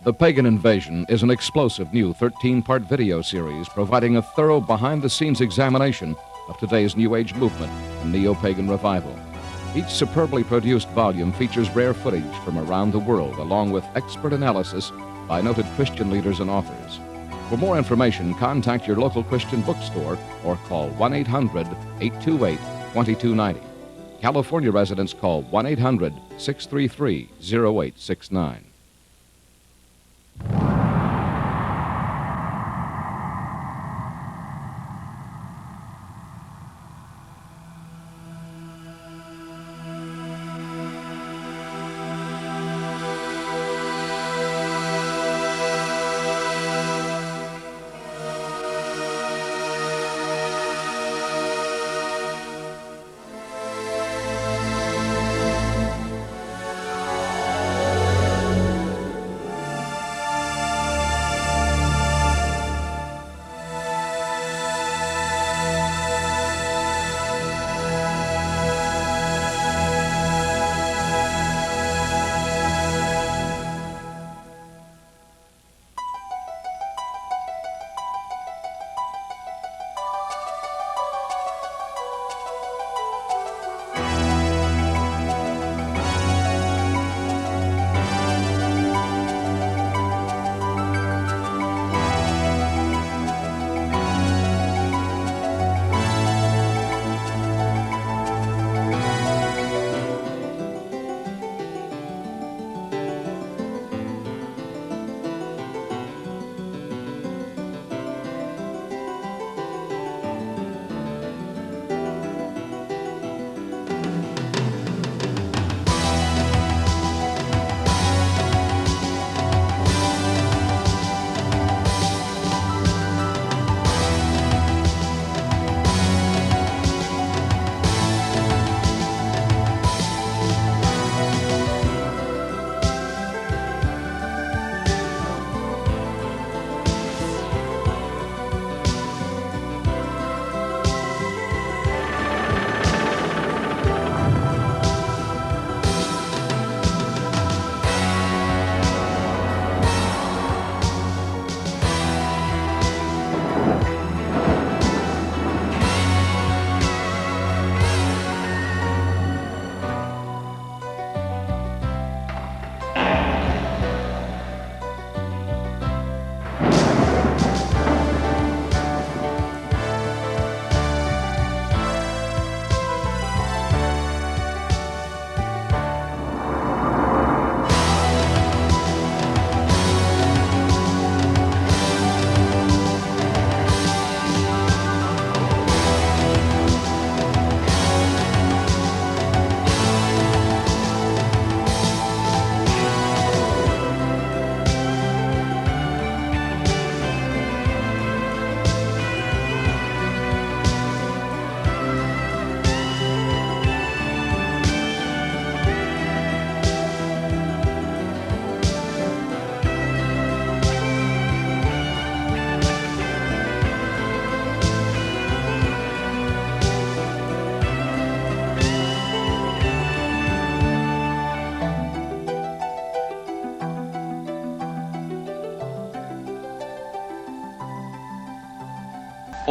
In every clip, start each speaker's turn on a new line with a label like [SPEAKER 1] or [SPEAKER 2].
[SPEAKER 1] The Pagan Invasion is an explosive new 13-part video series providing a thorough behind-the-scenes examination of today's New Age movement and neo-pagan revival. Each superbly produced volume features rare footage from around the world, along with expert analysis by noted Christian leaders and authors. For more information, contact your local Christian bookstore or call 1-800-828-2290. California residents call 1-800-633-0869.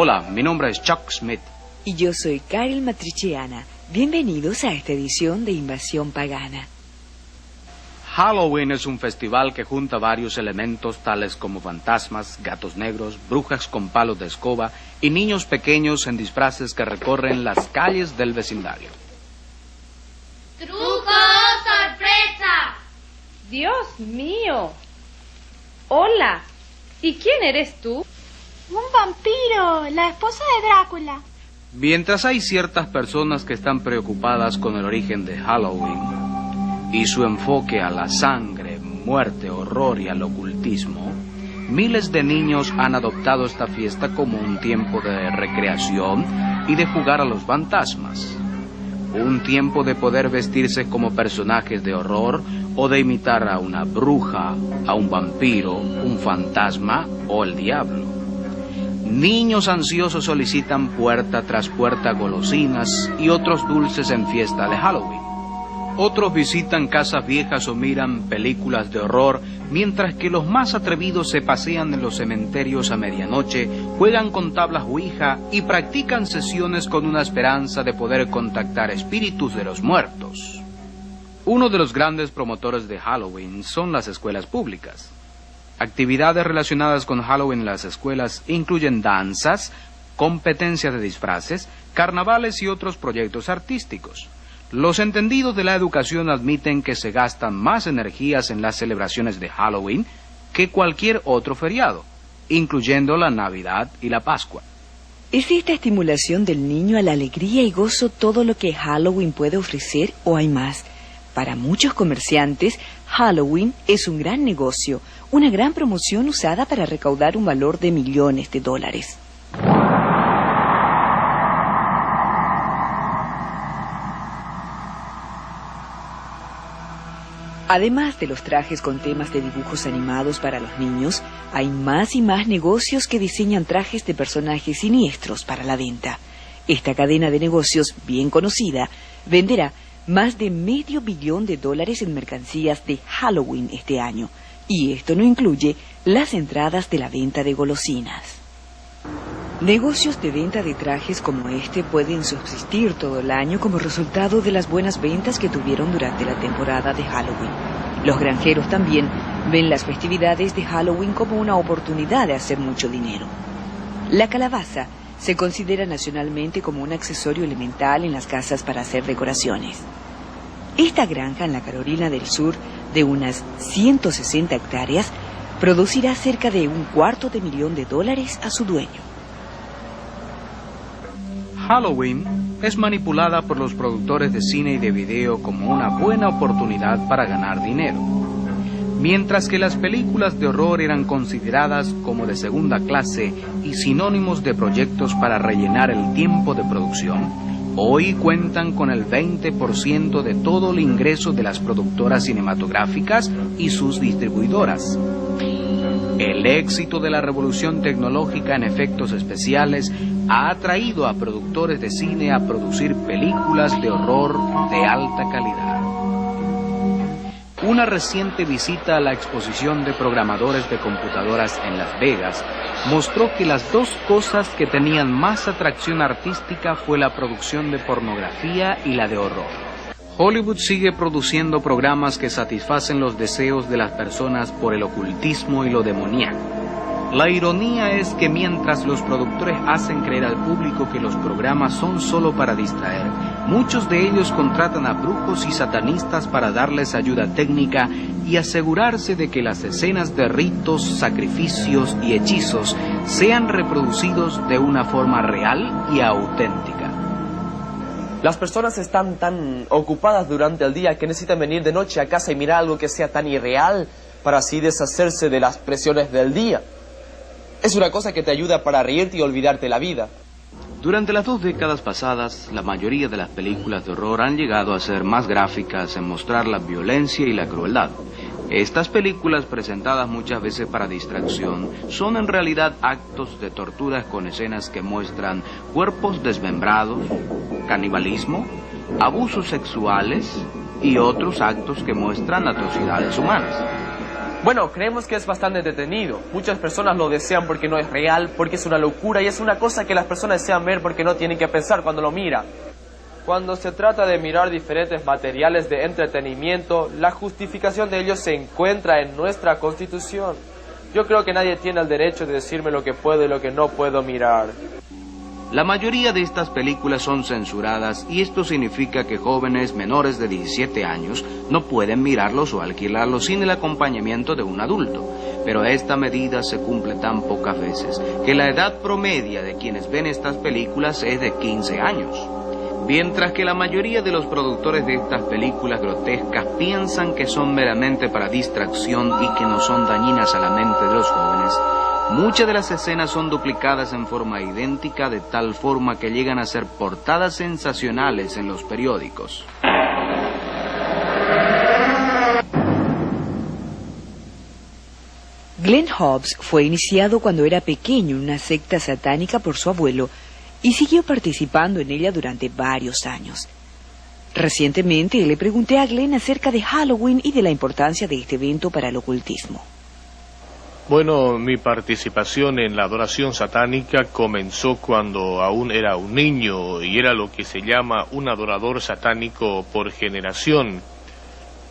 [SPEAKER 2] Hola, mi nombre es Chuck Smith.
[SPEAKER 3] Y yo soy Carol Matriciana. Bienvenidos a esta edición de Invasión Pagana.
[SPEAKER 2] Halloween es un festival que junta varios elementos tales como fantasmas, gatos negros, brujas con palos de escoba y niños pequeños en disfraces que recorren las calles del vecindario.
[SPEAKER 4] ¡Truco sorpresa!
[SPEAKER 5] ¡Dios mío! Hola, ¿y quién eres tú?
[SPEAKER 4] ¡Un vampiro! La esposa de Drácula.
[SPEAKER 2] Mientras hay ciertas personas que están preocupadas con el origen de Halloween y su enfoque a la sangre, muerte, horror y al ocultismo, miles de niños han adoptado esta fiesta como un tiempo de recreación y de jugar a los fantasmas. Un tiempo de poder vestirse como personajes de horror o de imitar a una bruja, a un vampiro, un fantasma o el diablo. Niños ansiosos solicitan puerta tras puerta golosinas y otros dulces en fiesta de Halloween. Otros visitan casas viejas o miran películas de horror, mientras que los más atrevidos se pasean en los cementerios a medianoche, juegan con tablas Ouija y practican sesiones con una esperanza de poder contactar espíritus de los muertos. Uno de los grandes promotores de Halloween son las escuelas públicas. Actividades relacionadas con Halloween en las escuelas incluyen danzas, competencias de disfraces, carnavales y otros proyectos artísticos. Los entendidos de la educación admiten que se gastan más energías en las celebraciones de Halloween que cualquier otro feriado, incluyendo la Navidad y la Pascua.
[SPEAKER 3] ¿Es esta estimulación del niño a la alegría y gozo todo lo que Halloween puede ofrecer o hay más? Para muchos comerciantes, Halloween es un gran negocio, una gran promoción usada para recaudar un valor de millones de dólares. Además de los trajes con temas de dibujos animados para los niños, hay más y más negocios que diseñan trajes de personajes siniestros para la venta. Esta cadena de negocios, bien conocida, venderá más de $500 million en mercancías de Halloween este año. Y esto no incluye las entradas de la venta de golosinas. Negocios de venta de trajes como este pueden subsistir todo el año como resultado de las buenas ventas que tuvieron durante la temporada de Halloween. Los granjeros también ven las festividades de Halloween como una oportunidad de hacer mucho dinero. La calabaza se considera nacionalmente como un accesorio elemental en las casas para hacer decoraciones. Esta granja en la Carolina del Sur, de unas 160 hectáreas, producirá cerca de $250,000 a su dueño.
[SPEAKER 2] Halloween es manipulada por los productores de cine y de video como una buena oportunidad para ganar dinero. Mientras que las películas de horror eran consideradas como de segunda clase y sinónimos de proyectos para rellenar el tiempo de producción, hoy cuentan con el 20% de todo el ingreso de las productoras cinematográficas y sus distribuidoras. El éxito de la revolución tecnológica en efectos especiales ha atraído a productores de cine a producir películas de horror de alta calidad. Una reciente visita a la exposición de programadores de computadoras en Las Vegas mostró que las dos cosas que tenían más atracción artística fue la producción de pornografía y la de horror. Hollywood sigue produciendo programas que satisfacen los deseos de las personas por el ocultismo y lo demoníaco. La ironía es que mientras los productores hacen creer al público que los programas son solo para distraer, muchos de ellos contratan a brujos y satanistas para darles ayuda técnica y asegurarse de que las escenas de ritos, sacrificios y hechizos sean reproducidos de una forma real y auténtica.
[SPEAKER 6] Las personas están tan ocupadas durante el día que necesitan venir de noche a casa y mirar algo que sea tan irreal para así deshacerse de las presiones del día. Es una cosa que te ayuda para reírte y olvidarte la vida.
[SPEAKER 2] Durante las 2 décadas pasadas, la mayoría de las películas de horror han llegado a ser más gráficas en mostrar la violencia y la crueldad. Estas películas, presentadas muchas veces para distracción, son en realidad actos de torturas con escenas que muestran cuerpos desmembrados, canibalismo, abusos sexuales y otros actos que muestran atrocidades humanas.
[SPEAKER 6] Bueno, creemos que es bastante entretenido. Muchas personas lo desean porque no es real, porque es una locura y es una cosa que las personas desean ver porque no tienen que pensar cuando lo miran. Cuando se trata de mirar diferentes materiales de entretenimiento, la justificación de ellos se encuentra en nuestra Constitución. Yo creo que nadie tiene el derecho de decirme lo que puedo y lo que no puedo mirar.
[SPEAKER 2] La mayoría de estas películas son censuradas y esto significa que jóvenes menores de 17 años no pueden mirarlos o alquilarlos sin el acompañamiento de un adulto. Pero esta medida se cumple tan pocas veces que la edad promedia de quienes ven estas películas es de 15 años. Mientras que la mayoría de los productores de estas películas grotescas piensan que son meramente para distracción y que no son dañinas a la mente de los jóvenes, muchas de las escenas son duplicadas en forma idéntica de tal forma que llegan a ser portadas sensacionales en los periódicos.
[SPEAKER 3] Glenn Hobbs fue iniciado cuando era pequeño en una secta satánica por su abuelo y siguió participando en ella durante varios años. Recientemente le pregunté a Glenn acerca de Halloween y de la importancia de este evento para el ocultismo.
[SPEAKER 7] Bueno, mi participación en la adoración satánica comenzó cuando aún era un niño y era lo que se llama un adorador satánico por generación.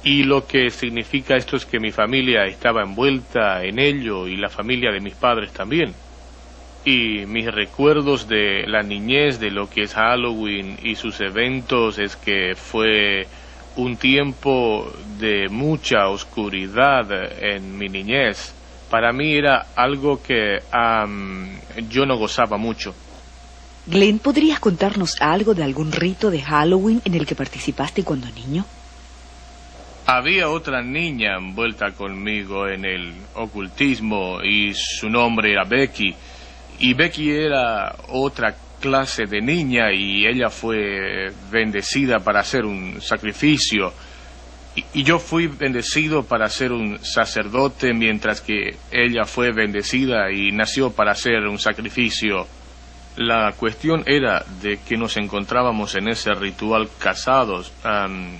[SPEAKER 7] Y lo que significa esto es que mi familia estaba envuelta en ello y la familia de mis padres también. Y mis recuerdos de la niñez, de lo que es Halloween y sus eventos, es que fue un tiempo de mucha oscuridad en mi niñez. Para mí era algo que yo no gozaba mucho.
[SPEAKER 3] Glenn, ¿podrías contarnos algo de algún rito de Halloween en el que participaste cuando niño?
[SPEAKER 7] Había otra niña envuelta conmigo en el ocultismo y su nombre era Becky. Y Becky era otra clase de niña y ella fue bendecida para hacer un sacrificio. Y yo fui bendecido para ser un sacerdote, mientras que ella fue bendecida y nació para hacer un sacrificio. La cuestión era de que nos encontrábamos en ese ritual casados,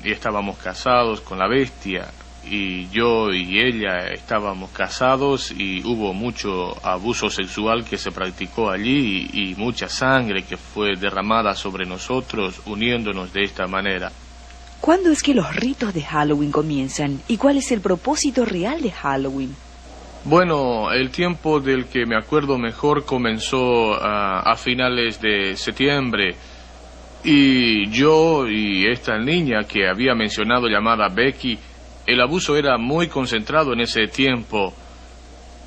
[SPEAKER 7] y estábamos casados con la bestia, y yo y ella estábamos casados y hubo mucho abuso sexual que se practicó allí y mucha sangre que fue derramada sobre nosotros uniéndonos de esta manera.
[SPEAKER 3] ¿Cuándo es que los ritos de Halloween comienzan? ¿Y cuál es el propósito real de Halloween?
[SPEAKER 7] Bueno, el tiempo del que me acuerdo mejor comenzó a finales de septiembre. Y yo y esta niña que había mencionado llamada Becky, el abuso era muy concentrado en ese tiempo.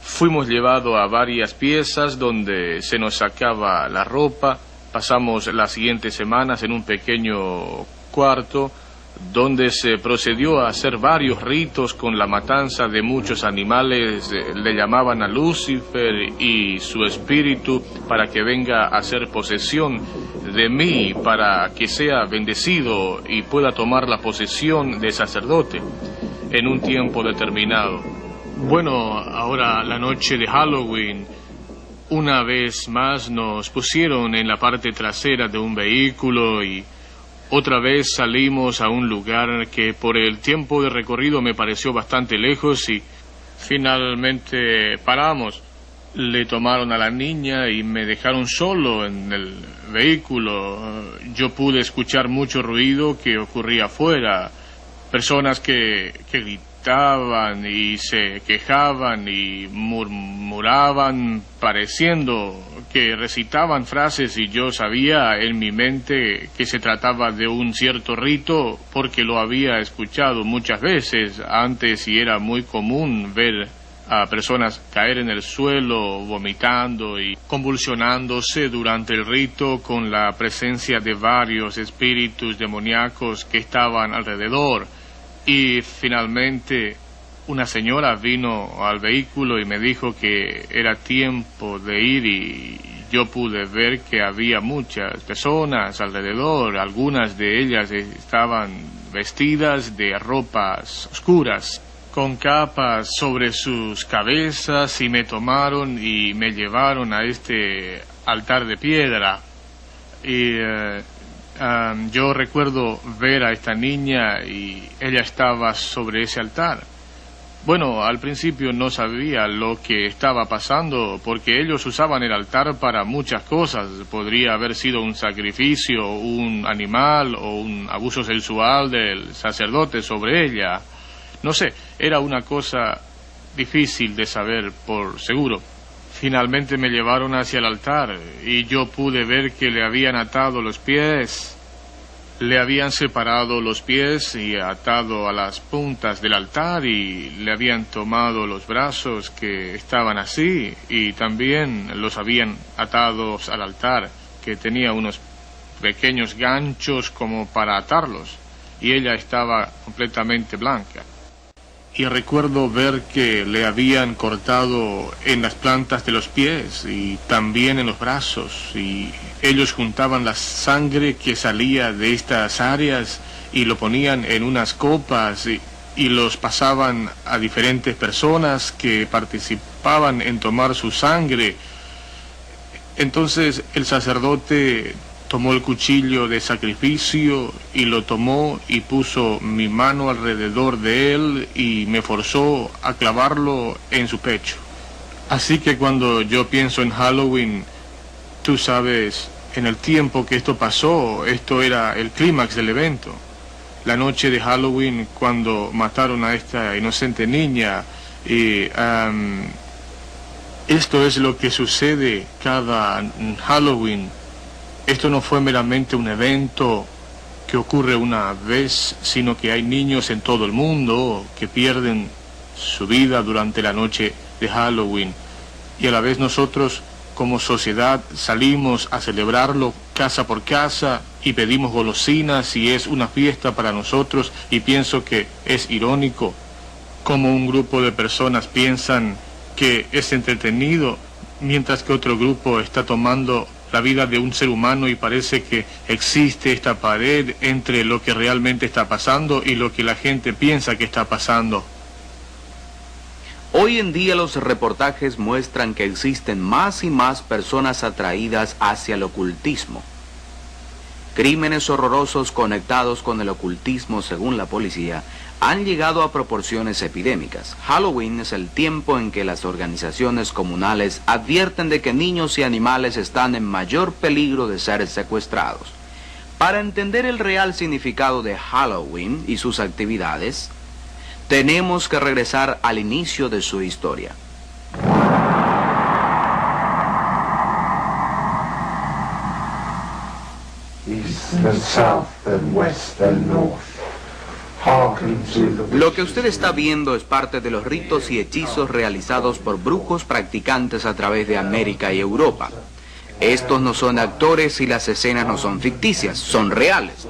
[SPEAKER 7] Fuimos llevados a varias piezas donde se nos sacaba la ropa. Pasamos las siguientes semanas en un pequeño cuarto donde se procedió a hacer varios ritos con la matanza de muchos animales. Le llamaban a Lucifer y su espíritu para que venga a hacer posesión de mí, para que sea bendecido y pueda tomar la posesión de sacerdote en un tiempo determinado. Bueno, ahora la noche de Halloween, una vez más nos pusieron en la parte trasera de un vehículo y otra vez salimos a un lugar que por el tiempo de recorrido me pareció bastante lejos y finalmente paramos. Le tomaron a la niña y me dejaron solo en el vehículo. Yo pude escuchar mucho ruido que ocurría afuera. Personas que gritaban y se quejaban y murmuraban, pareciendo que recitaban frases, y yo sabía en mi mente que se trataba de un cierto rito porque lo había escuchado muchas veces antes y era muy común ver a personas caer en el suelo vomitando y convulsionándose durante el rito con la presencia de varios espíritus demoníacos que estaban alrededor. Y finalmente una señora vino al vehículo y me dijo que era tiempo de ir y yo pude ver que había muchas personas alrededor. Algunas de ellas estaban vestidas de ropas oscuras, con capas sobre sus cabezas, y me tomaron y me llevaron a este altar de piedra. Y yo recuerdo ver a esta niña y ella estaba sobre ese altar. Bueno, al principio no sabía lo que estaba pasando porque ellos usaban el altar para muchas cosas. Podría haber sido un sacrificio, un animal o un abuso sexual del sacerdote sobre ella. No sé, era una cosa difícil de saber por seguro. Finalmente me llevaron hacia el altar y yo pude ver que le habían atado los pies. Le habían separado los pies y atado a las puntas del altar y le habían tomado los brazos que estaban así y también los habían atado al altar, que tenía unos pequeños ganchos como para atarlos, y ella estaba completamente blanca. Y recuerdo ver que le habían cortado en las plantas de los pies y también en los brazos, y ellos juntaban la sangre que salía de estas áreas y lo ponían en unas copas y los pasaban a diferentes personas que participaban en tomar su sangre. Entonces el sacerdote tomó el cuchillo de sacrificio y lo tomó y puso mi mano alrededor de él y me forzó a clavarlo en su pecho. Así que cuando yo pienso en Halloween, tú sabes, en el tiempo que esto pasó, esto era el clímax del evento. La noche de Halloween, cuando mataron a esta inocente niña, y esto es lo que sucede cada Halloween. Esto no fue meramente un evento que ocurre una vez, sino que hay niños en todo el mundo que pierden su vida durante la noche de Halloween. Y a la vez nosotros, como sociedad, salimos a celebrarlo casa por casa y pedimos golosinas y es una fiesta para nosotros. Y pienso que es irónico como un grupo de personas piensan que es entretenido, mientras que otro grupo está tomando la vida de un ser humano y parece que existe esta pared entre lo que realmente está pasando y lo que la gente piensa que está pasando.
[SPEAKER 2] Hoy en día los reportajes muestran que existen más y más personas atraídas hacia el ocultismo. Crímenes horrorosos conectados con el ocultismo, según la policía, han llegado a proporciones epidémicas. Halloween es el tiempo en que las organizaciones comunales advierten de que niños y animales están en mayor peligro de ser secuestrados. Para entender el real significado de Halloween y sus actividades, tenemos que regresar al inicio de su historia.
[SPEAKER 8] East and south and west and north.
[SPEAKER 2] Lo que usted está viendo es parte de los ritos y hechizos realizados por brujos practicantes a través de América y Europa. Estos no son actores y las escenas no son ficticias, son reales.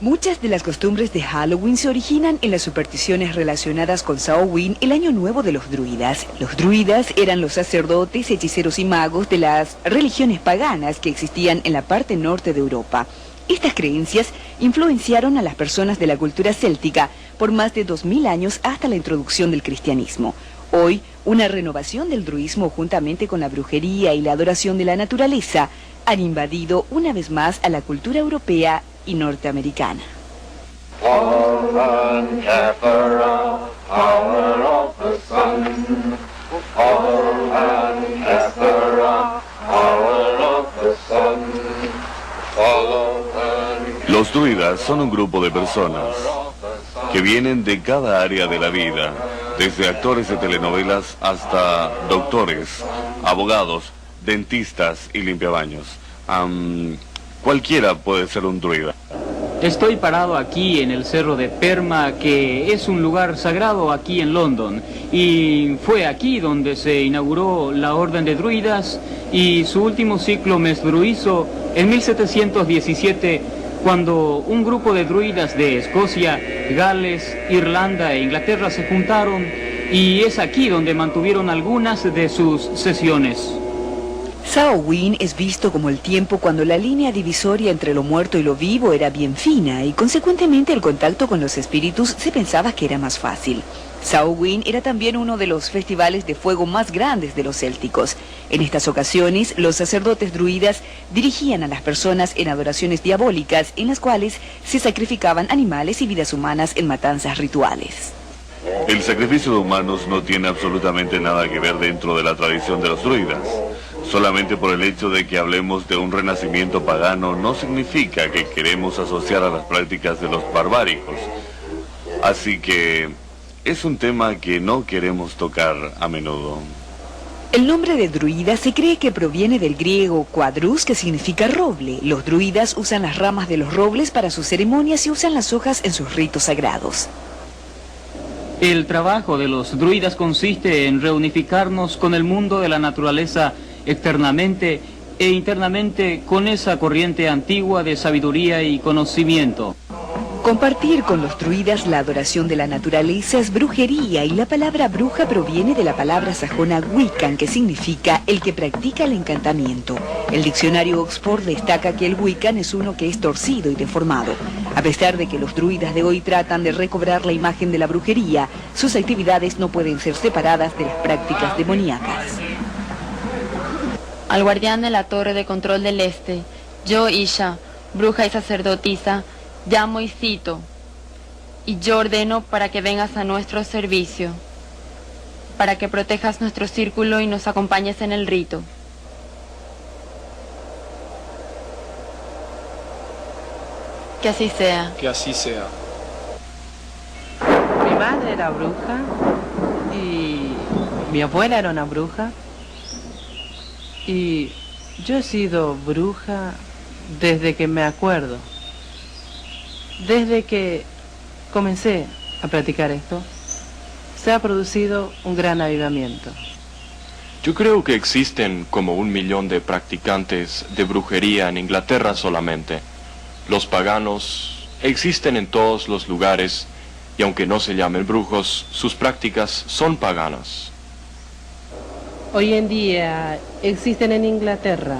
[SPEAKER 3] Muchas de las costumbres de Halloween se originan en las supersticiones relacionadas con Samhain, el año nuevo de los druidas. Los druidas eran los sacerdotes, hechiceros y magos de las religiones paganas que existían en la parte norte de Europa. Estas creencias influenciaron a las personas de la cultura céltica por más de 2000 años hasta la introducción del cristianismo. Hoy, una renovación del druismo juntamente con la brujería y la adoración de la naturaleza han invadido una vez más a la cultura europea y norteamericana.
[SPEAKER 9] Los druidas son un grupo de personas que vienen de cada área de la vida, desde actores de telenovelas hasta doctores, abogados, dentistas y limpiabaños. Cualquiera puede ser un druida.
[SPEAKER 10] Estoy parado aquí en el Cerro de Perma, que es un lugar sagrado aquí en London, y fue aquí donde se inauguró la Orden de Druidas y su último ciclo mesbruizo en 1717, cuando un grupo de druidas de Escocia, Gales, Irlanda e Inglaterra se juntaron, y es aquí donde mantuvieron algunas de sus sesiones.
[SPEAKER 3] Samhain es visto como el tiempo cuando la línea divisoria entre lo muerto y lo vivo era bien fina y consecuentemente el contacto con los espíritus se pensaba que era más fácil. Samhain era también uno de los festivales de fuego más grandes de los célticos. En estas ocasiones, los sacerdotes druidas dirigían a las personas en adoraciones diabólicas en las cuales se sacrificaban animales y vidas humanas en matanzas rituales.
[SPEAKER 9] El sacrificio de humanos no tiene absolutamente nada que ver dentro de la tradición de los druidas. Solamente por el hecho de que hablemos de un renacimiento pagano no significa que queremos asociar a las prácticas de los barbáricos. Así que es un tema que no queremos tocar a menudo.
[SPEAKER 3] El nombre de druida se cree que proviene del griego quadrus, que significa roble. Los druidas usan las ramas de los robles para sus ceremonias y usan las hojas en sus ritos sagrados.
[SPEAKER 10] El trabajo de los druidas consiste en reunificarnos con el mundo de la naturaleza externamente e internamente con esa corriente antigua de sabiduría y conocimiento.
[SPEAKER 3] Compartir con los druidas la adoración de la naturaleza es brujería y la palabra bruja proviene de la palabra sajona Wiccan, que significa el que practica el encantamiento. El diccionario Oxford destaca que el Wiccan es uno que es torcido y deformado. A pesar de que los druidas de hoy tratan de recobrar la imagen de la brujería, sus actividades no pueden ser separadas de las prácticas demoníacas.
[SPEAKER 11] Al guardián de la torre de control del este, Yo, Isha, bruja y sacerdotisa, llamo y cito, y yo ordeno para que vengas a nuestro servicio, para que protejas nuestro círculo y nos acompañes en el rito. Que así sea.
[SPEAKER 6] Que así sea.
[SPEAKER 12] Mi madre era bruja y mi abuela era una bruja y yo he sido bruja desde que me acuerdo. Desde que comencé a practicar esto, se ha producido un gran avivamiento.
[SPEAKER 13] Yo creo que existen como 1 millón de practicantes de brujería en Inglaterra solamente. Los paganos existen en todos los lugares y aunque no se llamen brujos, sus prácticas son paganas.
[SPEAKER 12] Hoy en día existen en Inglaterra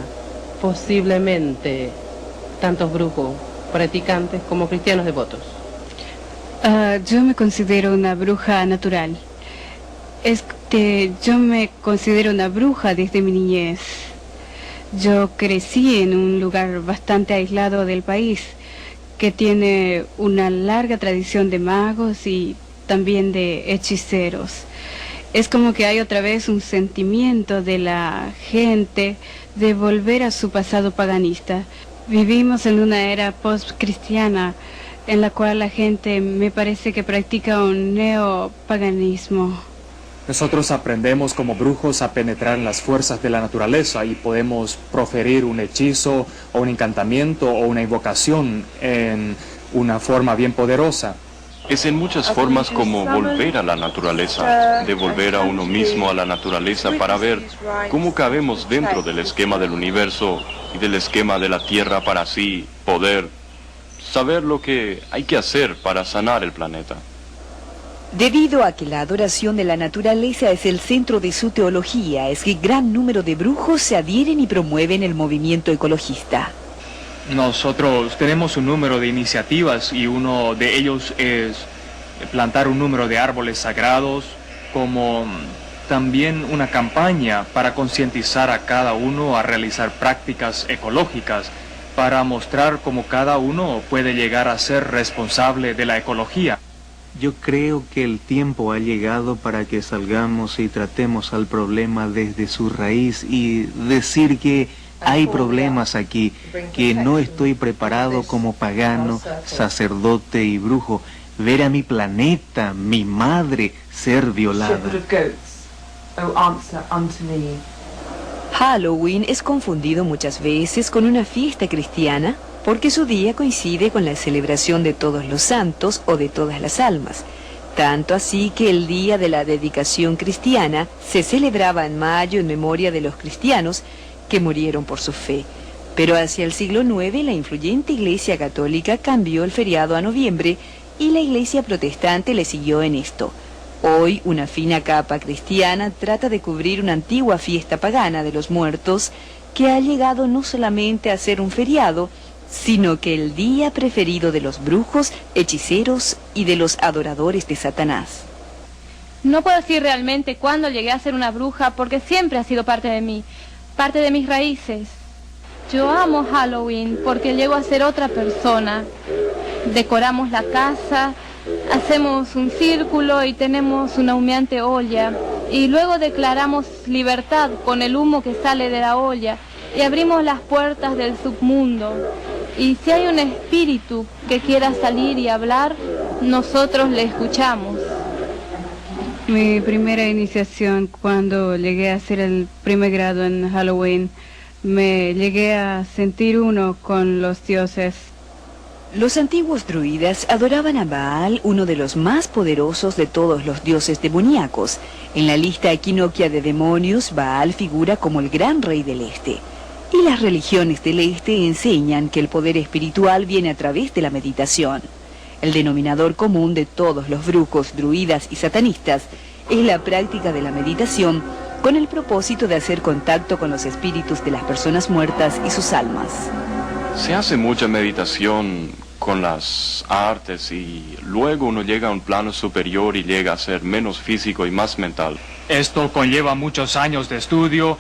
[SPEAKER 12] posiblemente tantos brujos practicantes como cristianos devotos.
[SPEAKER 14] Yo me considero una bruja natural. Yo me considero una bruja desde mi niñez. Yo crecí en un lugar bastante aislado del país, que tiene una larga tradición de magos y también de hechiceros. Es como que hay otra vez un sentimiento de la gente de volver a su pasado paganista. Vivimos en una era post-cristiana en la cual la gente me parece que practica un neopaganismo.
[SPEAKER 15] Nosotros aprendemos como brujos a penetrar en las fuerzas de la naturaleza y podemos proferir un hechizo o un encantamiento o una invocación en una forma bien poderosa.
[SPEAKER 13] Es en muchas formas como volver a la naturaleza, devolver a uno mismo a la naturaleza para ver cómo cabemos dentro del esquema del universo y del esquema de la Tierra para así poder saber lo que hay que hacer para sanar el planeta.
[SPEAKER 3] Debido a que la adoración de la naturaleza es el centro de su teología, es que gran número de brujos se adhieren y promueven el movimiento ecologista.
[SPEAKER 15] Nosotros tenemos un número de iniciativas y uno de ellos es plantar un número de árboles sagrados, como también una campaña para concientizar a cada uno a realizar prácticas ecológicas, para mostrar cómo cada uno puede llegar a ser responsable de la ecología.
[SPEAKER 16] Yo creo que el tiempo ha llegado para que salgamos y tratemos al problema desde su raíz y decir que hay problemas aquí, que no estoy preparado como pagano, sacerdote y brujo, ver a mi planeta, mi madre, ser violada.
[SPEAKER 3] Halloween es confundido muchas veces con una fiesta cristiana porque su día coincide con la celebración de todos los santos o de todas las almas. Tanto así que el día de la dedicación cristiana se celebraba en mayo en memoria de los cristianos que murieron por su fe. Pero hacia el siglo IX la influyente Iglesia Católica cambió el feriado a noviembre y la Iglesia Protestante le siguió en esto. Hoy una fina capa cristiana trata de cubrir una antigua fiesta pagana de los muertos que ha llegado no solamente a ser un feriado, sino que el día preferido de los brujos, hechiceros y de los adoradores de Satanás.
[SPEAKER 5] No puedo decir realmente cuándo llegué a ser una bruja porque siempre ha sido parte de mí, parte de mis raíces. Yo amo Halloween porque llego a ser otra persona. Decoramos la casa, hacemos un círculo y tenemos una humeante olla y luego declaramos libertad con el humo que sale de la olla y abrimos las puertas del submundo. Y si hay un espíritu que quiera salir y hablar, nosotros le escuchamos.
[SPEAKER 14] Mi primera iniciación cuando llegué a hacer el primer grado en Halloween, me llegué a sentir uno con los dioses.
[SPEAKER 3] Los antiguos druidas adoraban a Baal, uno de los más poderosos de todos los dioses demoníacos. En la lista equinoccia de demonios, Baal figura como el gran rey del este. Y las religiones del este enseñan que el poder espiritual viene a través de la meditación. El denominador común de todos los brujos, druidas y satanistas es la práctica de la meditación con el propósito de hacer contacto con los espíritus de las personas muertas y sus almas.
[SPEAKER 13] Se hace mucha meditación con las artes y luego uno llega a un plano superior y llega a ser menos físico y más mental.
[SPEAKER 15] Esto conlleva muchos años de estudio,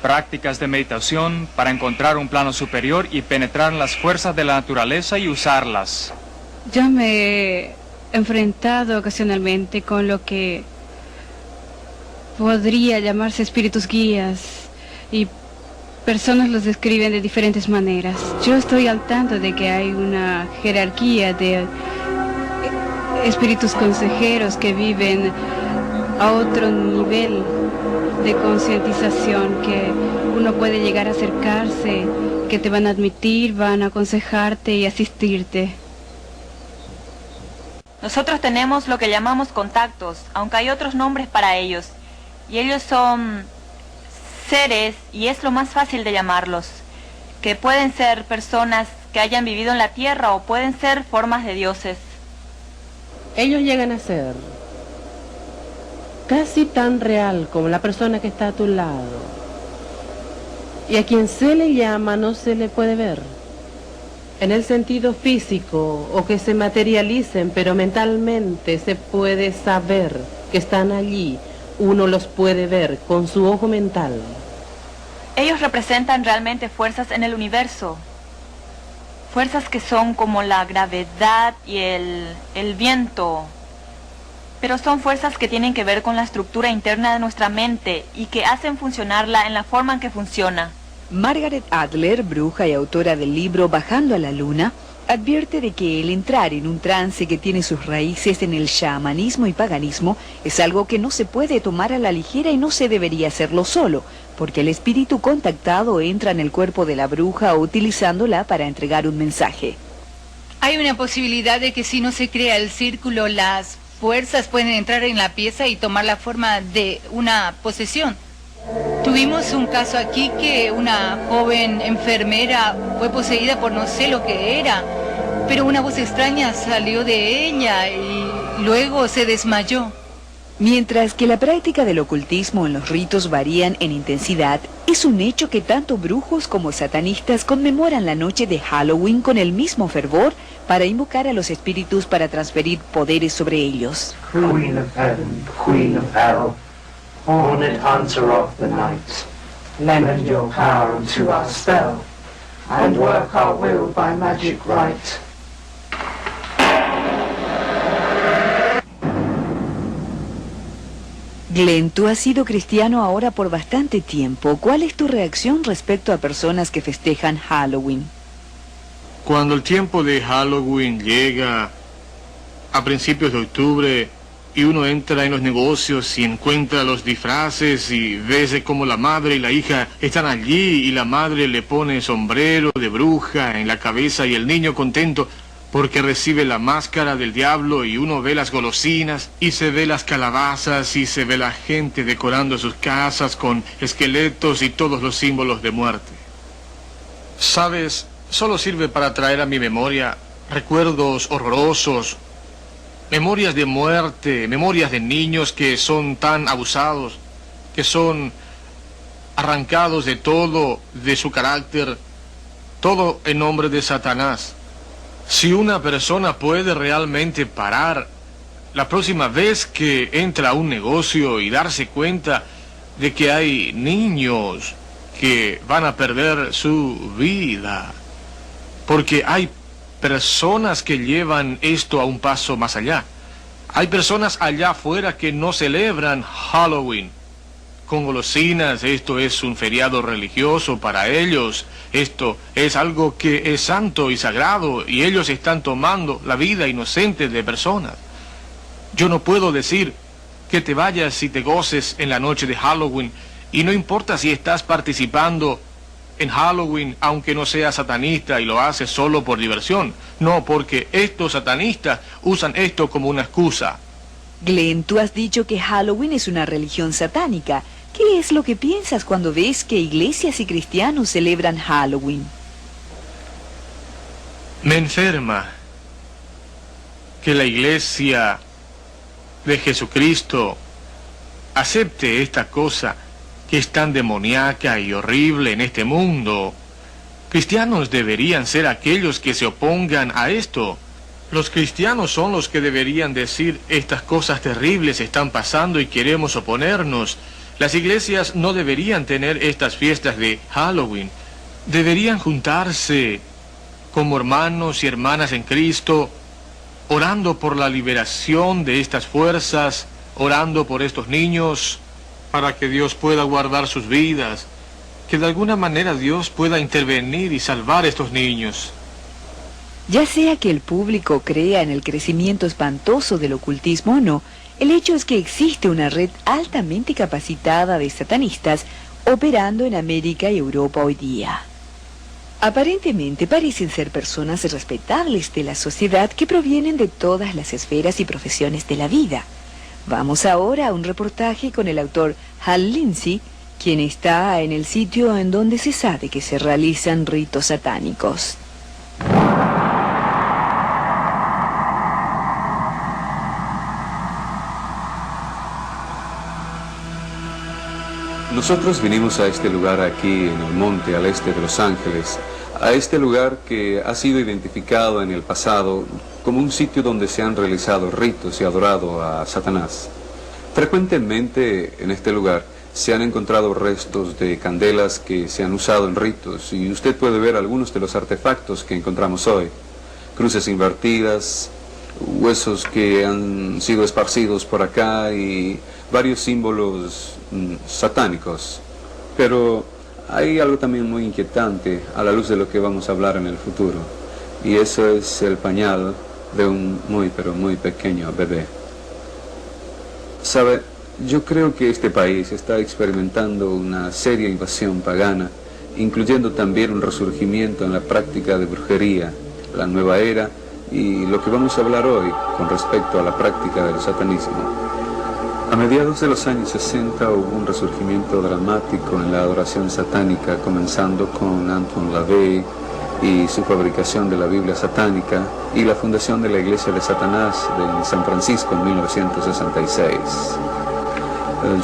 [SPEAKER 15] prácticas de meditación para encontrar un plano superior y penetrar en las fuerzas de la naturaleza y usarlas.
[SPEAKER 14] Yo me he enfrentado ocasionalmente con lo que podría llamarse espíritus guías, y personas los describen de diferentes maneras. Yo estoy al tanto de que hay una jerarquía de espíritus consejeros que viven a otro nivel de concientización, que uno puede llegar a acercarse, que te van a admitir, van a aconsejarte y asistirte.
[SPEAKER 17] Nosotros tenemos lo que llamamos contactos, aunque hay otros nombres para ellos, y ellos son seres, y es lo más fácil de llamarlos, que pueden ser personas que hayan vivido en la tierra o pueden ser formas de dioses.
[SPEAKER 12] Ellos llegan a ser casi tan real como la persona que está a tu lado, y a quien se le llama no se le puede ver en el sentido físico o que se materialicen, pero mentalmente se puede saber que están allí. Uno los puede ver con su ojo mental.
[SPEAKER 17] Ellos representan realmente fuerzas en el universo, fuerzas que son como la gravedad y el viento, pero son fuerzas que tienen que ver con la estructura interna de nuestra mente y que hacen funcionarla en la forma en que funciona.
[SPEAKER 3] Margaret Adler, bruja y autora del libro Bajando a la Luna, advierte de que el entrar en un trance que tiene sus raíces en el chamanismo y paganismo es algo que no se puede tomar a la ligera y no se debería hacerlo solo, porque el espíritu contactado entra en el cuerpo de la bruja utilizándola para entregar un mensaje.
[SPEAKER 18] Hay una posibilidad de que si no se crea el círculo, las fuerzas pueden entrar en la pieza y tomar la forma de una posesión. Tuvimos un caso aquí que una joven enfermera fue poseída por no sé lo que era, pero una voz extraña salió de ella y luego se desmayó.
[SPEAKER 3] Mientras que la práctica del ocultismo en los ritos varían en intensidad, es un hecho que tanto brujos como satanistas conmemoran la noche de Halloween con el mismo fervor para invocar a los espíritus para transferir poderes sobre ellos.
[SPEAKER 8] Queen of heaven, Queen of hell, horned hunter of the night, lend your power unto our spell, and work our will by magic right.
[SPEAKER 3] Glenn, tú has sido cristiano ahora por bastante tiempo. ¿Cuál es tu reacción respecto a personas que festejan Halloween?
[SPEAKER 7] Cuando el tiempo de Halloween llega a principios de octubre y uno entra en los negocios y encuentra los disfraces y ves como la madre y la hija están allí y la madre le pone sombrero de bruja en la cabeza y el niño contento porque recibe la máscara del diablo y uno ve las golosinas y se ve las calabazas y se ve la gente decorando sus casas con esqueletos y todos los símbolos de muerte. ¿Sabes? Solo sirve para traer a mi memoria recuerdos horrorosos, memorias de muerte, memorias de niños que son tan abusados, que son arrancados de todo, de su carácter, todo en nombre de Satanás. Si una persona puede realmente parar la próxima vez que entra a un negocio y darse cuenta de que hay niños que van a perder su vida, porque hay personas que llevan esto a un paso más allá. Hay personas allá afuera que no celebran Halloween con golosinas. Esto es un feriado religioso para ellos. Esto es algo que es santo y sagrado y ellos están tomando la vida inocente de personas. Yo no puedo decir que te vayas y te goces en la noche de Halloween y no importa si estás participando en Halloween, aunque no seas satanista y lo haces solo por diversión. No, porque estos satanistas usan esto como una excusa.
[SPEAKER 3] Glenn, tú has dicho que Halloween es una religión satánica. ¿Qué es lo que piensas cuando ves que iglesias y cristianos celebran Halloween?
[SPEAKER 7] Me enferma que la iglesia de Jesucristo acepte esta cosa que es tan demoníaca y horrible en este mundo. Cristianos deberían ser aquellos que se opongan a esto. Los cristianos son los que deberían decir estas cosas terribles están pasando y queremos oponernos. Las iglesias no deberían tener estas fiestas de Halloween. Deberían juntarse como hermanos y hermanas en Cristo, orando por la liberación de estas fuerzas, orando por estos niños, para que Dios pueda guardar sus vidas, que de alguna manera Dios pueda intervenir y salvar a estos niños.
[SPEAKER 3] Ya sea que el público crea en el crecimiento espantoso del ocultismo o no, el hecho es que existe una red altamente capacitada de satanistas operando en América y Europa hoy día. Aparentemente parecen ser personas respetables de la sociedad que provienen de todas las esferas y profesiones de la vida. Vamos ahora a un reportaje con el autor Hal Lindsey, quien está en el sitio en donde se sabe que se realizan ritos satánicos.
[SPEAKER 19] Nosotros vinimos a este lugar aquí en el monte al este de Los Ángeles, a este lugar que ha sido identificado en el pasado como un sitio donde se han realizado ritos y adorado a Satanás. Frecuentemente en este lugar se han encontrado restos de candelas que se han usado en ritos y usted puede ver algunos de los artefactos que encontramos hoy. Cruces invertidas, huesos que han sido esparcidos por acá y varios símbolos satánicos. Pero hay algo también muy inquietante a la luz de lo que vamos a hablar en el futuro, y eso es el pañal de un muy pero muy pequeño bebé. Sabe, yo creo que este país está experimentando una seria invasión pagana, incluyendo también un resurgimiento en la práctica de brujería, la nueva era y lo que vamos a hablar hoy con respecto a la práctica del satanismo. A mediados de los años 60 hubo un resurgimiento dramático en la adoración satánica, comenzando con Anton LaVey y su fabricación de la Biblia satánica y la fundación de la Iglesia de Satanás de San Francisco en 1966.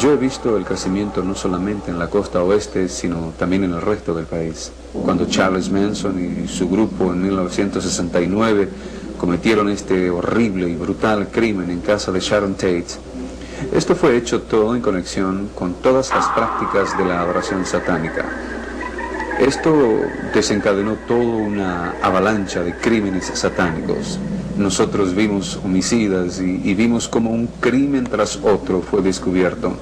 [SPEAKER 19] Yo he visto el crecimiento no solamente en la costa oeste, sino también en el resto del país. Cuando Charles Manson y su grupo en 1969 cometieron este horrible y brutal crimen en casa de Sharon Tate, esto fue hecho todo en conexión con todas las prácticas de la adoración satánica. Esto desencadenó toda una avalancha de crímenes satánicos. Nosotros vimos homicidas y vimos como un crimen tras otro fue descubierto.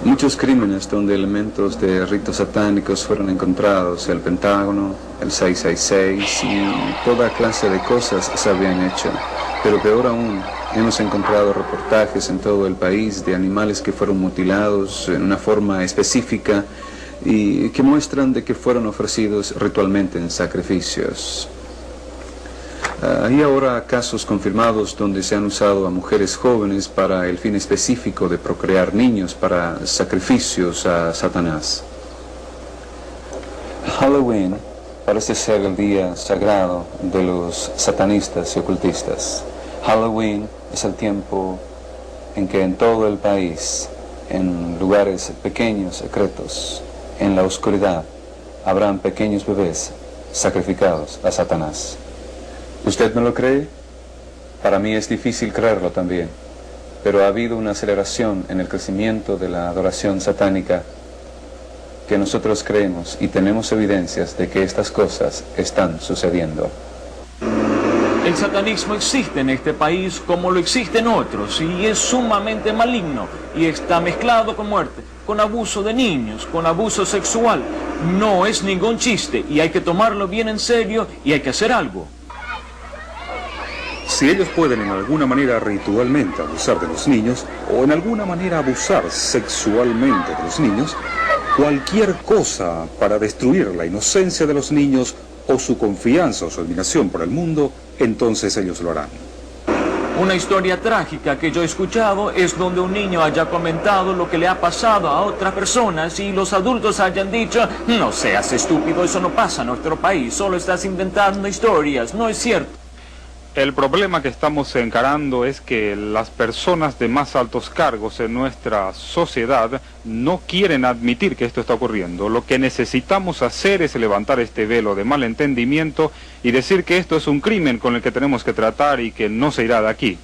[SPEAKER 19] Muchos crímenes donde elementos de ritos satánicos fueron encontrados, el Pentágono, el 666 y toda clase de cosas se habían hecho. Pero peor aún, hemos encontrado reportajes en todo el país de animales que fueron mutilados en una forma específica y que muestran de que fueron ofrecidos ritualmente en sacrificios. Hay ahora casos confirmados donde se han usado a mujeres jóvenes para el fin específico de procrear niños para sacrificios a Satanás. Halloween parece ser el día sagrado de los satanistas y ocultistas. Halloween es el tiempo en que en todo el país, en lugares pequeños, secretos, en la oscuridad, habrán pequeños bebés sacrificados a Satanás. ¿Usted no lo cree? Para mí es difícil creerlo también, pero ha habido una aceleración en el crecimiento de la adoración satánica que nosotros creemos y tenemos evidencias de que estas cosas están sucediendo.
[SPEAKER 20] El satanismo existe en este país como lo existe en otros y es sumamente maligno y está mezclado con muerte, con abuso de niños, con abuso sexual. No es ningún chiste y hay que tomarlo bien en serio y hay que hacer algo.
[SPEAKER 21] Si ellos pueden en alguna manera ritualmente abusar de los niños o en alguna manera abusar sexualmente de los niños, cualquier cosa para destruir la inocencia de los niños o su confianza o su admiración por el mundo, entonces ellos lo harán.
[SPEAKER 20] Una historia trágica que yo he escuchado es donde un niño haya comentado lo que le ha pasado a otras personas y los adultos hayan dicho: no seas estúpido, eso no pasa en nuestro país, solo estás inventando historias, no es cierto.
[SPEAKER 21] El problema que estamos encarando es que las personas de más altos cargos en nuestra sociedad no quieren admitir que esto está ocurriendo. Lo que necesitamos hacer es levantar este velo de malentendimiento y decir que esto es un crimen con el que tenemos que tratar y que no se irá de aquí.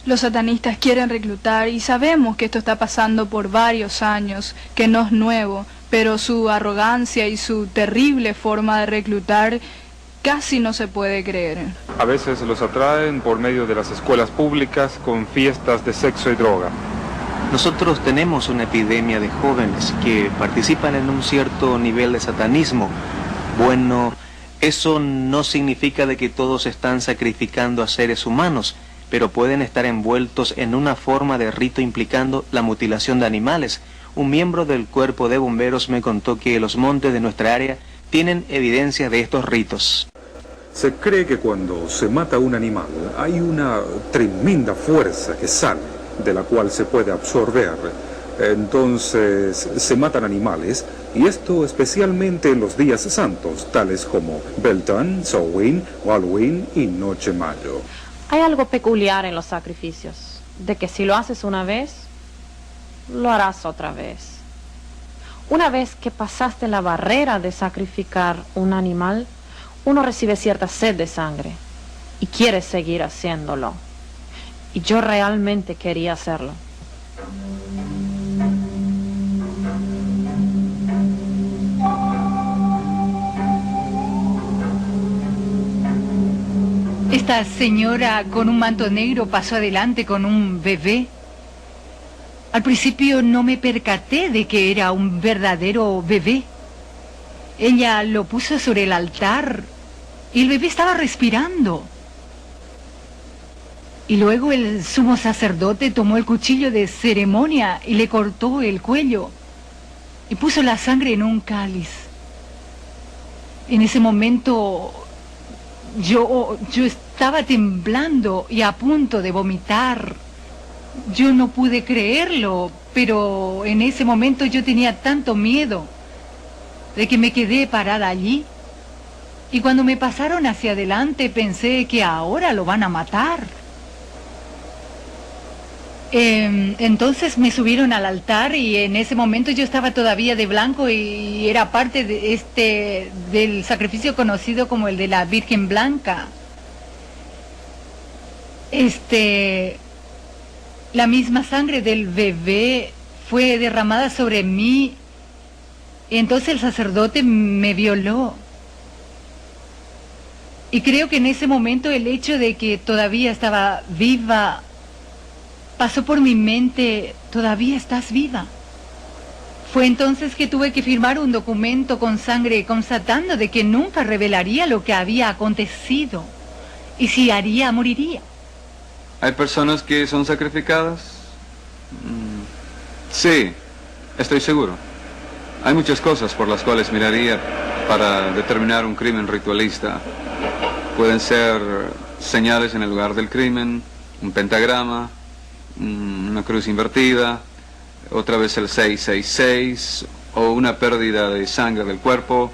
[SPEAKER 1] Los satanistas quieren reclutar y sabemos que esto está pasando por varios años, que no es nuevo, pero su arrogancia y su terrible forma de reclutar casi no se puede creer.
[SPEAKER 21] A veces los atraen por medio de las escuelas públicas con fiestas de sexo y droga.
[SPEAKER 16] Nosotros tenemos una epidemia de jóvenes que participan en un cierto nivel de satanismo. Bueno, eso no significa de que todos están sacrificando a seres humanos, pero pueden estar envueltos en una forma de rito implicando la mutilación de animales. Un miembro del cuerpo de bomberos me contó que los montes de nuestra área tienen evidencia de estos ritos.
[SPEAKER 21] Se cree que cuando se mata a un animal hay una tremenda fuerza que sale, de la cual se puede absorber. Entonces se matan animales, y esto especialmente en los días santos, tales como Beltane, Samhain, Halloween y Noche Mayo.
[SPEAKER 22] Hay algo peculiar en los sacrificios, de que si lo haces una vez, lo harás otra vez. Una vez que pasaste la barrera de sacrificar un animal, uno recibe cierta sed de sangre y quiere seguir haciéndolo. Y yo realmente quería hacerlo.
[SPEAKER 18] Esta señora con un manto negro pasó adelante con un bebé. Al principio no me percaté de que era un verdadero bebé. Ella lo puso sobre el altar y el bebé estaba respirando. Y luego el sumo sacerdote tomó el cuchillo de ceremonia y le cortó el cuello y puso la sangre en un cáliz. En ese momento yo estaba temblando y a punto de vomitar. Yo no pude creerlo, pero en ese momento yo tenía tanto miedo de que me quedé parada allí. Y cuando me pasaron hacia adelante pensé que ahora lo van a matar. Entonces me subieron al altar y en ese momento yo estaba todavía de blanco y era parte de del sacrificio conocido como el de la Virgen Blanca. La misma sangre del bebé fue derramada sobre mí. Entonces el sacerdote me violó. Y creo que en ese momento el hecho de que todavía estaba viva pasó por mi mente: todavía estás viva. Fue entonces que tuve que firmar un documento con sangre constatando de que nunca revelaría lo que había acontecido. Y si haría, moriría.
[SPEAKER 19] ¿Hay personas que son sacrificadas? Sí, estoy seguro. Hay muchas cosas por las cuales miraría para determinar un crimen ritualista. Pueden ser señales en el lugar del crimen, un pentagrama, una cruz invertida, otra vez el 666, o una pérdida de sangre del cuerpo,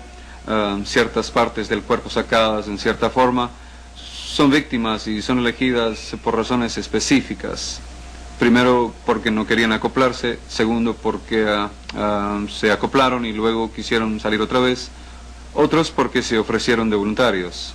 [SPEAKER 19] ciertas partes del cuerpo sacadas en cierta forma. Son víctimas y son elegidas por razones específicas. Primero, porque no querían acoplarse. Segundo, porque se acoplaron y luego quisieron salir otra vez. Otros porque se ofrecieron de voluntarios.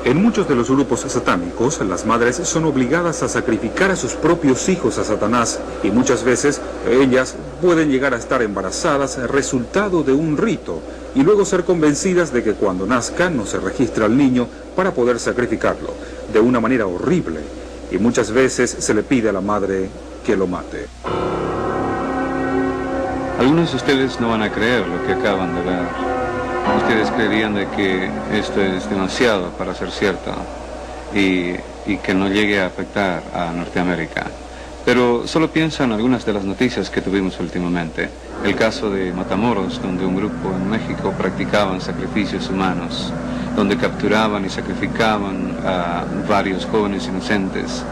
[SPEAKER 21] En muchos de los grupos satánicos, las madres son obligadas a sacrificar a sus propios hijos a Satanás, y muchas veces ellas pueden llegar a estar embarazadas resultado de un rito, y luego ser convencidas de que cuando nazca no se registra al niño para poder sacrificarlo, de una manera horrible, y muchas veces se le pide a la madre que lo mate.
[SPEAKER 19] Algunos de ustedes no van a creer lo que acaban de ver. Ustedes creerían de que esto es demasiado para ser cierto y que no llegue a afectar a Norteamérica. Pero solo piensa en algunas de las noticias que tuvimos últimamente. El caso de Matamoros, donde un grupo en México practicaban sacrificios humanos, donde capturaban y sacrificaban a varios jóvenes inocentes.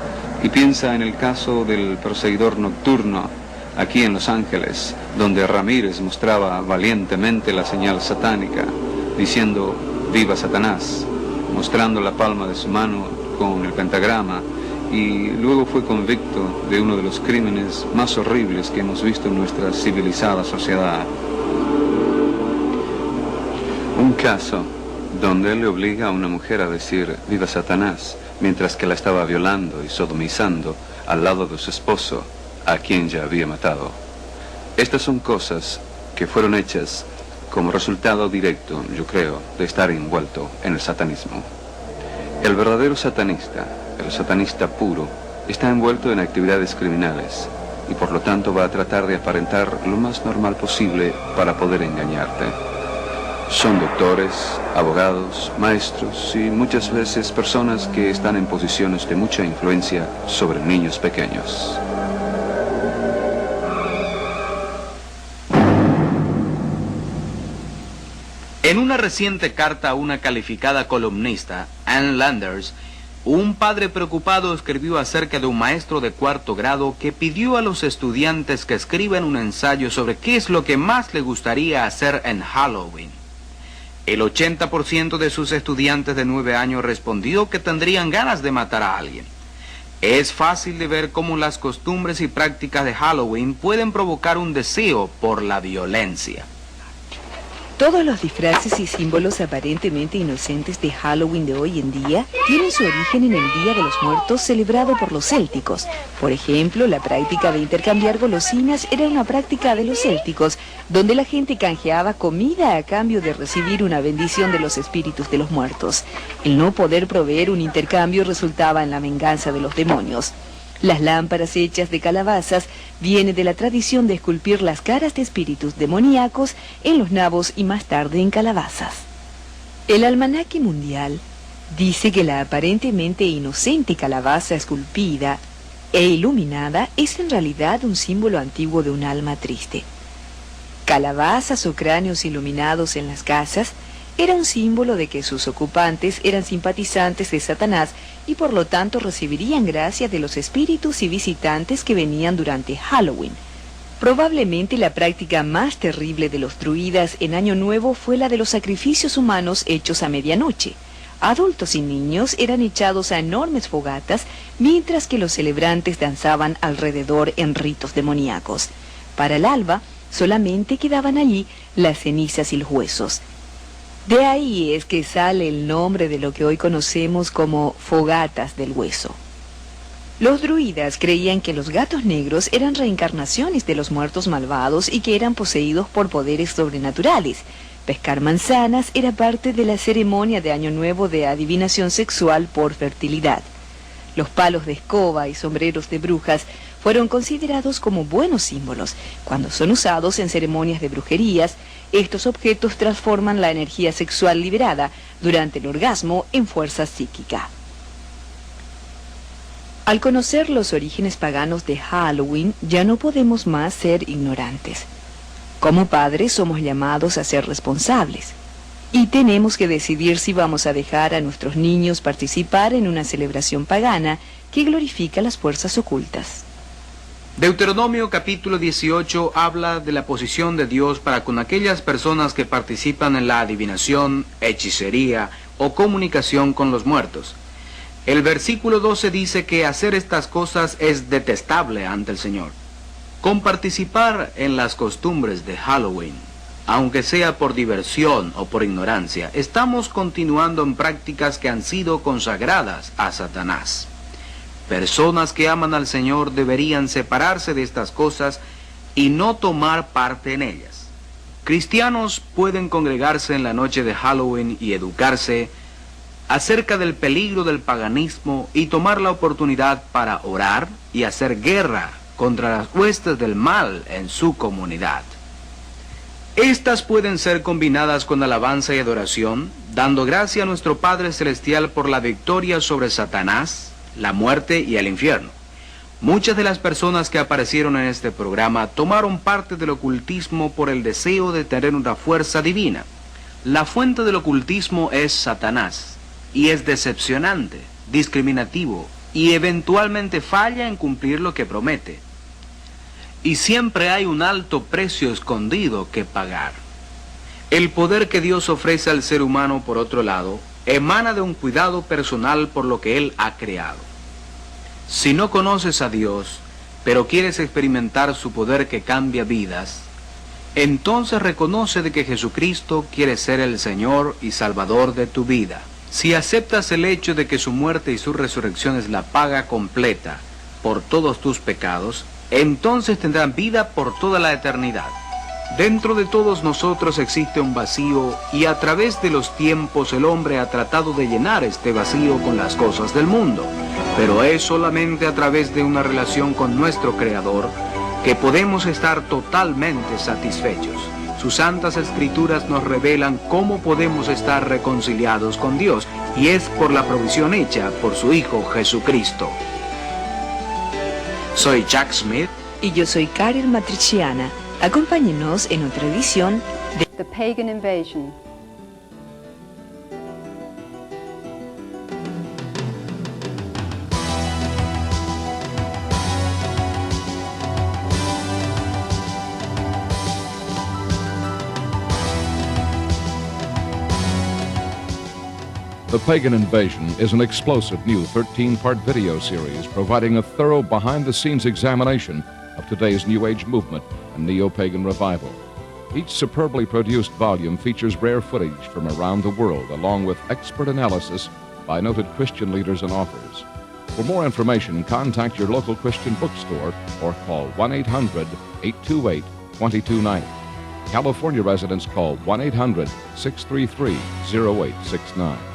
[SPEAKER 19] Y piensa en el caso del perseguidor nocturno, aquí en Los Ángeles, donde Ramírez mostraba valientemente la señal satánica, diciendo: «Viva Satanás». mostrando la palma de su mano con el pentagrama, y luego fue convicto de uno de los crímenes más horribles que hemos visto en nuestra civilizada sociedad. Un caso donde él le obliga a una mujer a decir «Viva Satanás», mientras que la estaba violando y sodomizando al lado de su esposo, a quien ya había matado. Estas son cosas que fueron hechas como resultado directo, yo creo, de estar envuelto en el satanismo. El verdadero satanista, el satanista puro, está envuelto en actividades criminales y por lo tanto va a tratar de aparentar lo más normal posible para poder engañarte. Son doctores, abogados, maestros y muchas veces personas que están en posiciones de mucha influencia sobre niños pequeños.
[SPEAKER 2] En una reciente carta a una calificada columnista, Ann Landers, un padre preocupado escribió acerca de un maestro de cuarto grado que pidió a los estudiantes que escriban un ensayo sobre qué es lo que más le gustaría hacer en Halloween. El 80% de sus estudiantes de 9 años respondió que tendrían ganas de matar a alguien. Es fácil de ver cómo las costumbres y prácticas de Halloween pueden provocar un deseo por la violencia.
[SPEAKER 3] Todos los disfraces y símbolos aparentemente inocentes de Halloween de hoy en día tienen su origen en el Día de los Muertos celebrado por los célticos. Por ejemplo, la práctica de intercambiar golosinas era una práctica de los célticos, donde la gente canjeaba comida a cambio de recibir una bendición de los espíritus de los muertos. El no poder proveer un intercambio resultaba en la venganza de los demonios. Las lámparas hechas de calabazas vienen de la tradición de esculpir las caras de espíritus demoníacos en los nabos y más tarde en calabazas. El almanaque mundial dice que la aparentemente inocente calabaza esculpida e iluminada es en realidad un símbolo antiguo de un alma triste. Calabazas o cráneos iluminados en las casas era un símbolo de que sus ocupantes eran simpatizantes de Satanás y por lo tanto recibirían gracia de los espíritus y visitantes que venían durante Halloween. Probablemente la práctica más terrible de los druidas en Año Nuevo fue la de los sacrificios humanos hechos a medianoche. Adultos y niños eran echados a enormes fogatas, mientras que los celebrantes danzaban alrededor en ritos demoníacos. Para el alba, solamente quedaban allí las cenizas y los huesos. De ahí es que sale el nombre de lo que hoy conocemos como fogatas del hueso. Los druidas creían que los gatos negros eran reencarnaciones de los muertos malvados y que eran poseídos por poderes sobrenaturales. Pescar manzanas era parte de la ceremonia de Año Nuevo de adivinación sexual por fertilidad. Los palos de escoba y sombreros de brujas fueron considerados como buenos símbolos. Cuando son usados en ceremonias de brujerías, estos objetos transforman la energía sexual liberada durante el orgasmo en fuerza psíquica. Al conocer los orígenes paganos de Halloween, ya no podemos más ser ignorantes. Como padres somos llamados a ser responsables. Y tenemos que decidir si vamos a dejar a nuestros niños participar en una celebración pagana que glorifica las fuerzas ocultas.
[SPEAKER 2] Deuteronomio capítulo 18 habla de la posición de Dios para con aquellas personas que participan en la adivinación, hechicería o comunicación con los muertos. El versículo 12 dice que hacer estas cosas es detestable ante el Señor. Con participar en las costumbres de Halloween, aunque sea por diversión o por ignorancia, estamos continuando en prácticas que han sido consagradas a Satanás. Personas que aman al Señor deberían separarse de estas cosas y no tomar parte en ellas. Cristianos pueden congregarse en la noche de Halloween y educarse acerca del peligro del paganismo y tomar la oportunidad para orar y hacer guerra contra las huestes del mal en su comunidad. Estas pueden ser combinadas con alabanza y adoración, dando gracia a nuestro Padre Celestial por la victoria sobre Satanás, la muerte y el infierno. Muchas de las personas que aparecieron en este programa tomaron parte del ocultismo por el deseo de tener una fuerza divina. La fuente del ocultismo es Satanás, y es decepcionante, discriminativo, y eventualmente falla en cumplir lo que promete. Y siempre hay un alto precio escondido que pagar. El poder que Dios ofrece al ser humano, por otro lado, emana de un cuidado personal por lo que Él ha creado. Si no conoces a Dios, pero quieres experimentar su poder que cambia vidas, entonces reconoce de que Jesucristo quiere ser el Señor y Salvador de tu vida. Si aceptas el hecho de que su muerte y su resurrección es la paga completa por todos tus pecados, entonces tendrán vida por toda la eternidad. Dentro de todos nosotros existe un vacío y a través de los tiempos el hombre ha tratado de llenar este vacío con las cosas del mundo. Pero es solamente a través de una relación con nuestro Creador que podemos estar totalmente satisfechos. Sus santas escrituras nos revelan cómo podemos estar reconciliados con Dios, y es por la provisión hecha por su Hijo Jesucristo. Soy Jack Smith.
[SPEAKER 3] Y yo soy Karel Matriciana. Acompáñenos en otra edición de
[SPEAKER 4] The Pagan Invasion.
[SPEAKER 9] The Pagan Invasion is an explosive new 13-part video series providing a thorough behind-the-scenes examination of today's New Age movement and neo-pagan revival. Each superbly produced volume features rare footage from around the world, along with expert analysis by noted Christian leaders and authors. For more information, contact your local Christian bookstore or call 1-800-828-2290. California residents call 1-800-633-0869.